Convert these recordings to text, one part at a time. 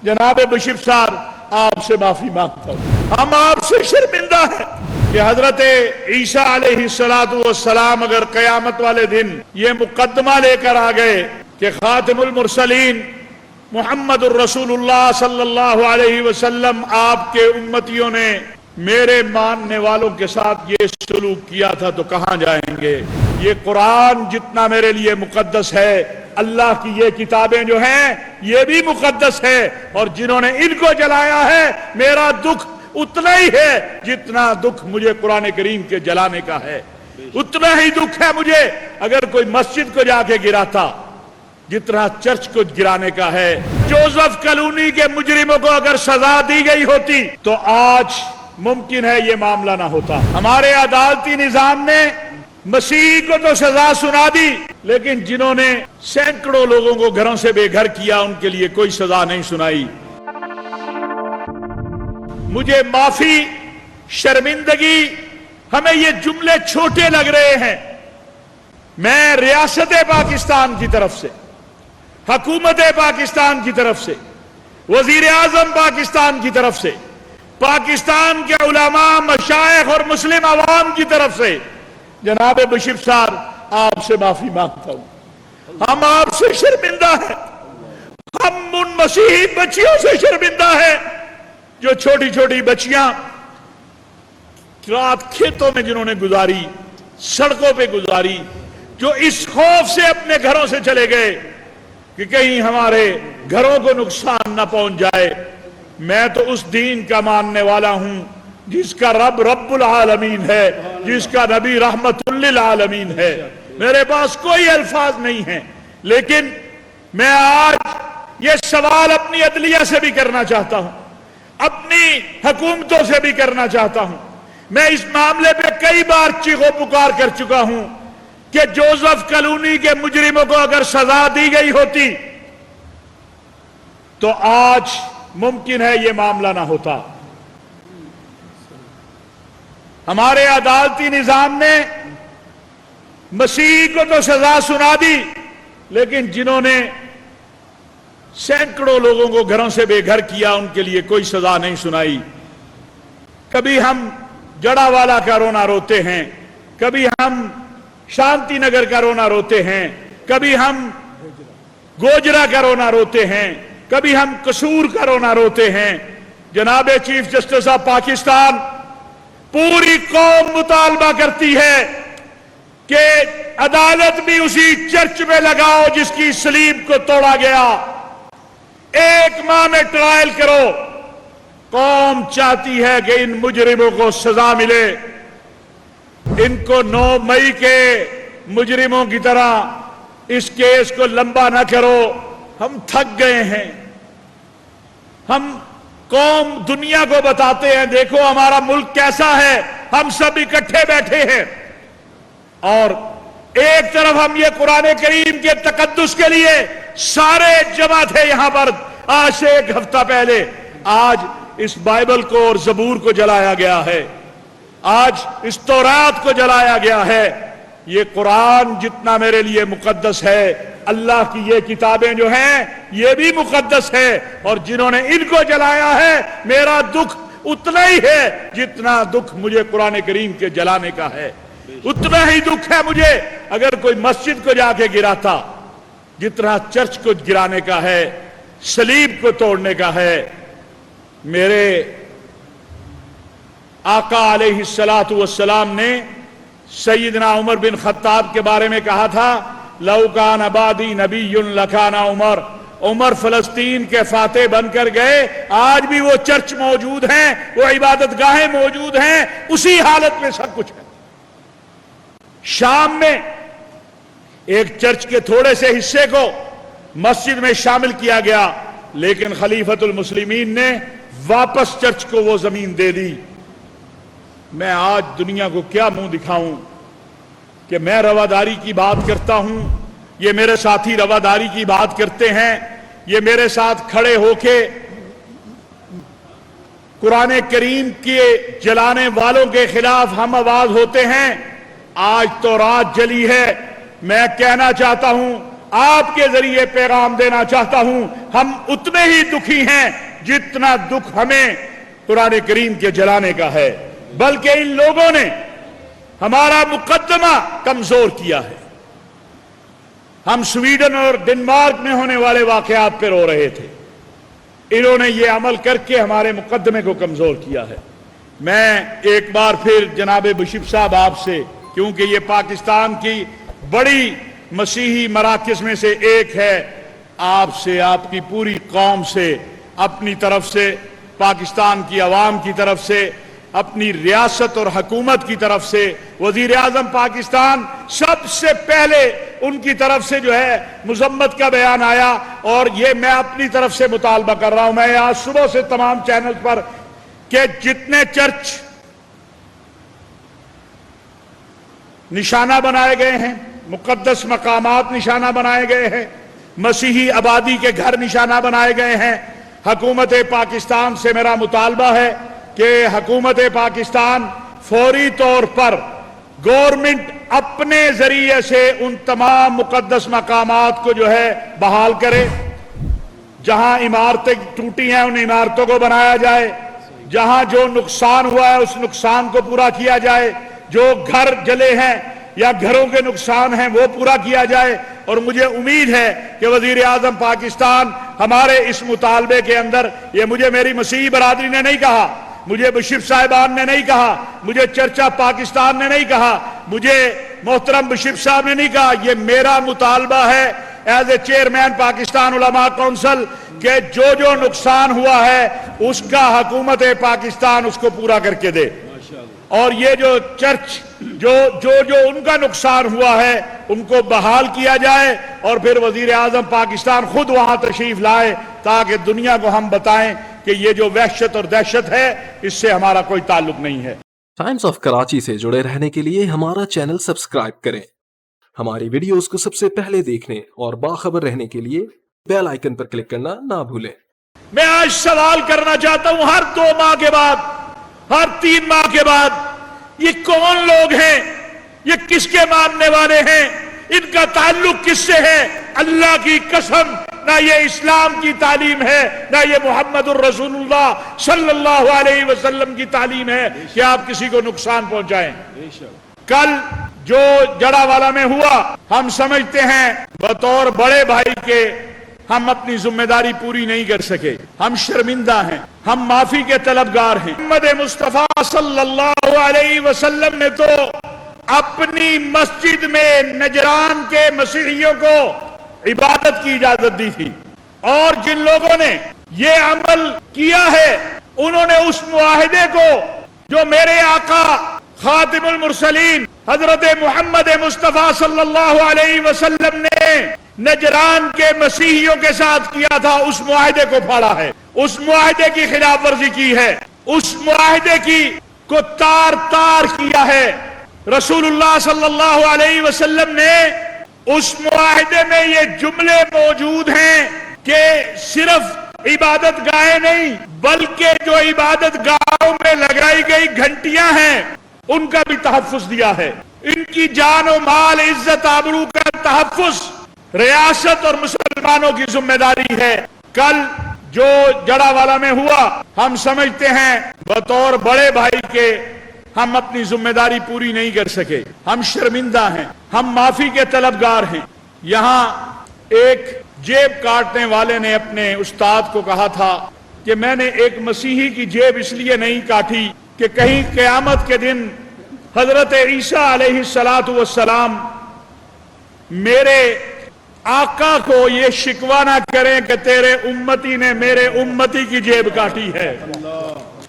جناب بشیر صاحب آپ سے معافی مانگتا ہوں، ہم آپ سے شرمندہ ہیں کہ حضرت عیسیٰ علیہ السلام اگر قیامت والے دن یہ مقدمہ لے کر آ گئے کہ خاتم المرسلین محمد الرسول اللہ صلی اللہ علیہ وسلم آپ کے امتیوں نے میرے ماننے والوں کے ساتھ یہ سلوک کیا تھا تو کہاں جائیں گے؟ یہ قرآن جتنا میرے لیے مقدس ہے، اللہ کی یہ کتابیں جو ہیں یہ بھی مقدس ہے، اور جنہوں نے ان کو جلایا ہے میرا دکھ اتنا ہی ہے جتنا دکھ مجھے قرآن کریم کے جلانے کا ہے، اتنا ہی دکھ ہے مجھے اگر کوئی مسجد کو جا کے گراتا جتنا چرچ کو گرانے کا ہے۔ جوزف کلونی کے مجرموں کو اگر سزا دی گئی ہوتی تو آج ممکن ہے یہ معاملہ نہ ہوتا۔ ہمارے عدالتی نظام نے مسیح کو تو سزا سنا دی، لیکن جنہوں نے سینکڑوں لوگوں کو گھروں سے بے گھر کیا ان کے لیے کوئی سزا نہیں سنائی۔ مجھے معافی، شرمندگی، ہمیں یہ جملے چھوٹے لگ رہے ہیں۔ میں ریاست پاکستان کی طرف سے، حکومت پاکستان کی طرف سے، وزیر اعظم پاکستان کی طرف سے، پاکستان کے علماء، مشائخ اور مسلم عوام کی طرف سے جناب بشیر صاحب آپ سے معافی مانگتا ہوں، ہم آپ سے شرمندہ ہیں، ہم ان مسیحی بچیوں سے شرمندہ ہیں جو چھوٹی چھوٹی بچیاں رات کھیتوں میں جنہوں نے گزاری، سڑکوں پہ گزاری، جو اس خوف سے اپنے گھروں سے چلے گئے کہ کہیں ہمارے گھروں کو نقصان نہ پہنچ جائے۔ میں تو اس دین کا ماننے والا ہوں جس کا رب رب العالمین ہے، جس کا نبی رحمت للعالمین ہے۔ میرے پاس کوئی الفاظ نہیں ہیں، لیکن میں آج یہ سوال اپنی عدلیہ سے بھی کرنا چاہتا ہوں، اپنی حکومتوں سے بھی کرنا چاہتا ہوں۔ میں اس معاملے پہ کئی بار چیخ و پکار کر چکا ہوں کہ جوزف کلونی کے مجرموں کو اگر سزا دی گئی ہوتی تو آج ممکن ہے یہ معاملہ نہ ہوتا۔ ہمارے عدالتی نظام نے مسیح کو تو سزا سنا دی، لیکن جنہوں نے سینکڑوں لوگوں کو گھروں سے بے گھر کیا ان کے لیے کوئی سزا نہیں سنائی۔ کبھی ہم جڑا والا کا رونا روتے ہیں، کبھی ہم شانتی نگر کا رونا روتے ہیں، کبھی ہم گوجرا کا رونا روتے ہیں، کبھی ہم قصور کا رونا روتے ہیں۔ جناب چیف جسٹس آف پاکستان، پوری قوم مطالبہ کرتی ہے کہ عدالت بھی اسی چرچ میں لگاؤ جس کی صلیب کو توڑا گیا، 1 ماہ میں ٹرائل کرو۔ قوم چاہتی ہے کہ ان مجرموں کو سزا ملے، ان کو 9 مئی کے مجرموں کی طرح اس کیس کو لمبا نہ کرو۔ ہم تھک گئے ہیں، ہم قوم دنیا کو بتاتے ہیں دیکھو ہمارا ملک کیسا ہے، ہم سب اکٹھے بیٹھے ہیں، اور ایک طرف ہم یہ قرآن کریم کے تقدس کے لیے سارے جمع تھے یہاں پر آج سے 1 ہفتہ پہلے۔ آج اس بائبل کو اور زبور کو جلایا گیا ہے، آج اس تورات کو جلایا گیا ہے۔ یہ قرآن جتنا میرے لیے مقدس ہے، اللہ کی یہ کتابیں جو ہیں یہ بھی مقدس ہے، اور جنہوں نے ان کو جلایا ہے میرا دکھ اتنا ہی ہے جتنا دکھ مجھے قرآن کریم کے جلانے کا ہے، اتنا ہی دکھ ہے مجھے اگر کوئی مسجد کو جا کے گراتا جتنا چرچ کو گرانے کا ہے، صلیب کو توڑنے کا ہے۔ میرے آقا علیہ السلام نے سیدنا عمر بن خطاب کے بارے میں کہا تھا، لو کان بعدی نبی لکان عمر۔ عمر فلسطین کے فاتح بن کر گئے، آج بھی وہ چرچ موجود ہیں، وہ عبادت گاہیں موجود ہیں، اسی حالت میں سب کچھ ہے۔ شام میں ایک چرچ کے تھوڑے سے حصے کو مسجد میں شامل کیا گیا، لیکن خلیفۃ المسلمین نے واپس چرچ کو وہ زمین دے دی۔ میں آج دنیا کو کیا منہ دکھاؤں کہ میں رواداری کی بات کرتا ہوں، یہ میرے ساتھی رواداری کی بات کرتے ہیں، یہ میرے ساتھ کھڑے ہو کے قرآن کریم کے جلانے والوں کے خلاف ہم آواز ہوتے ہیں۔ آج تو رات جلی ہے، میں کہنا چاہتا ہوں آپ کے ذریعے پیغام دینا چاہتا ہوں، ہم اتنے ہی دکھی ہیں جتنا دکھ ہمیں قرآن کریم کے جلانے کا ہے، بلکہ ان لوگوں نے ہمارا مقدمہ کمزور کیا ہے۔ ہم سویڈن اور ڈنمارک میں ہونے والے واقعات پہ رو رہے تھے، انہوں نے یہ عمل کر کے ہمارے مقدمے کو کمزور کیا ہے۔ میں ایک بار پھر جناب بشپ صاحب آپ سے، کیونکہ یہ پاکستان کی بڑی مسیحی مراکز میں سے ایک ہے، آپ سے، آپ کی پوری قوم سے، اپنی طرف سے، پاکستان کی عوام کی طرف سے، اپنی ریاست اور حکومت کی طرف سے، وزیر اعظم پاکستان، سب سے پہلے ان کی طرف سے جو ہے مذمت کا بیان آیا، اور یہ میں اپنی طرف سے مطالبہ کر رہا ہوں، میں آج صبح سے تمام چینل پر، کہ جتنے چرچ نشانہ بنائے گئے ہیں، مقدس مقامات نشانہ بنائے گئے ہیں، مسیحی آبادی کے گھر نشانہ بنائے گئے ہیں، حکومت پاکستان سے میرا مطالبہ ہے کہ حکومت پاکستان فوری طور پر گورنمنٹ اپنے ذریعے سے ان تمام مقدس مقامات کو جو ہے بحال کرے، جہاں عمارتیں ٹوٹی ہیں ان عمارتوں کو بنایا جائے، جہاں جو نقصان ہوا ہے اس نقصان کو پورا کیا جائے، جو گھر جلے ہیں یا گھروں کے نقصان ہیں وہ پورا کیا جائے۔ اور مجھے امید ہے کہ وزیر اعظم پاکستان ہمارے اس مطالبے کے اندر، یہ مجھے میری مسیحی برادری نے نہیں کہا، مجھے بشپ صاحبان نے نہیں کہا، مجھے چرچا پاکستان نے نہیں کہا، مجھے محترم بشپ صاحب نے نہیں کہا، یہ میرا مطالبہ ہے ایز اے چیئرمین پاکستان علماء کونسل، کہ جو نقصان ہوا ہے اس کا حکومت پاکستان اس کو پورا کر کے دے، اور یہ جو چرچ جو ان کا نقصان ہوا ہے ان کو بحال کیا جائے، اور پھر وزیر اعظم پاکستان خود وہاں تشریف لائے تاکہ دنیا کو ہم بتائیں کہ یہ جو وحشت اور دہشت ہے اس سے ہمارا کوئی تعلق نہیں ہے۔ ٹائمز آف کراچی سے جڑے رہنے کے لیے ہمارا چینل سبسکرائب کریں، ہماری ویڈیوز کو سب سے پہلے دیکھنے اور باخبر رہنے کے لیے بیل آئیکن پر کلک کرنا نہ بھولیں۔ میں آج سوال کرنا چاہتا ہوں، ہر 2 ماہ کے بعد، ہر 3 ماہ کے بعد، یہ کون لوگ ہیں؟ یہ کس کے ماننے والے ہیں؟ ان کا تعلق کس سے ہے؟ اللہ کی قسم نہ یہ اسلام کی تعلیم ہے، نہ یہ محمد الرسول اللہ صلی اللہ علیہ وسلم کی تعلیم ہے کہ آپ کسی کو نقصان پہنچائیں۔ کل جو جڑا والا میں ہوا، ہم سمجھتے ہیں بطور بڑے بھائی کے ہم اپنی ذمہ داری پوری نہیں کر سکے، ہم شرمندہ ہیں، ہم معافی کے طلبگار ہیں۔ محمد مصطفیٰ صلی اللہ علیہ وسلم نے تو اپنی مسجد میں نجران کے مسیحیوں کو عبادت کی اجازت دی تھی، اور جن لوگوں نے یہ عمل کیا ہے انہوں نے اس معاہدے کو جو میرے آقا خاتم المرسلین حضرت محمد مصطفیٰ صلی اللہ علیہ وسلم نے نجران کے مسیحیوں کے ساتھ کیا تھا، اس معاہدے کو پھاڑا ہے، اس معاہدے کی خلاف ورزی کی ہے، اس معاہدے کی کو تار تار کیا ہے۔ رسول اللہ صلی اللہ علیہ وسلم نے اس معاہدے میں یہ جملے موجود ہیں کہ صرف عبادت گاہیں نہیں بلکہ جو عبادت گاہوں میں لگائی گئی گھنٹیاں ہیں ان کا بھی تحفظ دیا ہے، ان کی جان و مال عزت آبرو کا تحفظ ریاست اور مسلمانوں کی ذمہ داری ہے۔ کل جو جڑا والا میں ہوا، ہم سمجھتے ہیں بطور بڑے بھائی کے ہم اپنی ذمہ داری پوری نہیں کر سکے، ہم شرمندہ ہیں، ہم معافی کے طلبگار ہیں۔ یہاں ایک جیب کاٹنے والے نے اپنے استاد کو کہا تھا کہ میں نے ایک مسیحی کی جیب اس لیے نہیں کاٹی کہ کہیں قیامت کے دن حضرت عیسیٰ علیہ السلام میرے آقا کو یہ شکوہ نہ کریں کہ تیرے امتی نے میرے امتی کی جیب کاٹی ہے۔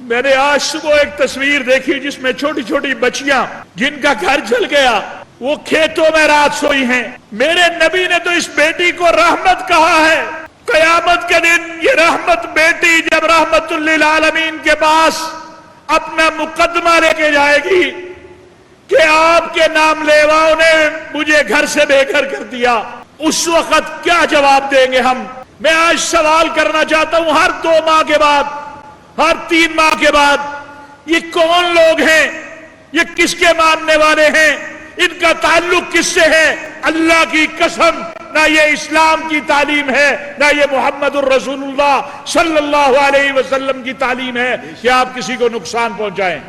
میں نے آج صبح ایک تصویر دیکھی جس میں چھوٹی چھوٹی بچیاں جن کا گھر جل گیا وہ کھیتوں میں رات سوئی ہیں۔ میرے نبی نے تو اس بیٹی کو رحمت کہا ہے، قیامت کے دن یہ رحمت بیٹی جب رحمت للعالمین کے پاس اپنا مقدمہ لے کے جائے گی کہ آپ کے نام لیواؤں نے مجھے گھر سے بے گھر کر دیا، اس وقت کیا جواب دیں گے ہم؟ میں آج سوال کرنا چاہتا ہوں، ہر 2 ماہ کے بعد، ہر 3 ماہ کے بعد، یہ کون لوگ ہیں؟ یہ کس کے ماننے والے ہیں؟ ان کا تعلق کس سے ہے؟ اللہ کی قسم نہ یہ اسلام کی تعلیم ہے نہ یہ محمد الرسول اللہ صلی اللہ علیہ وسلم کی تعلیم ہے کہ آپ کسی کو نقصان پہنچائیں.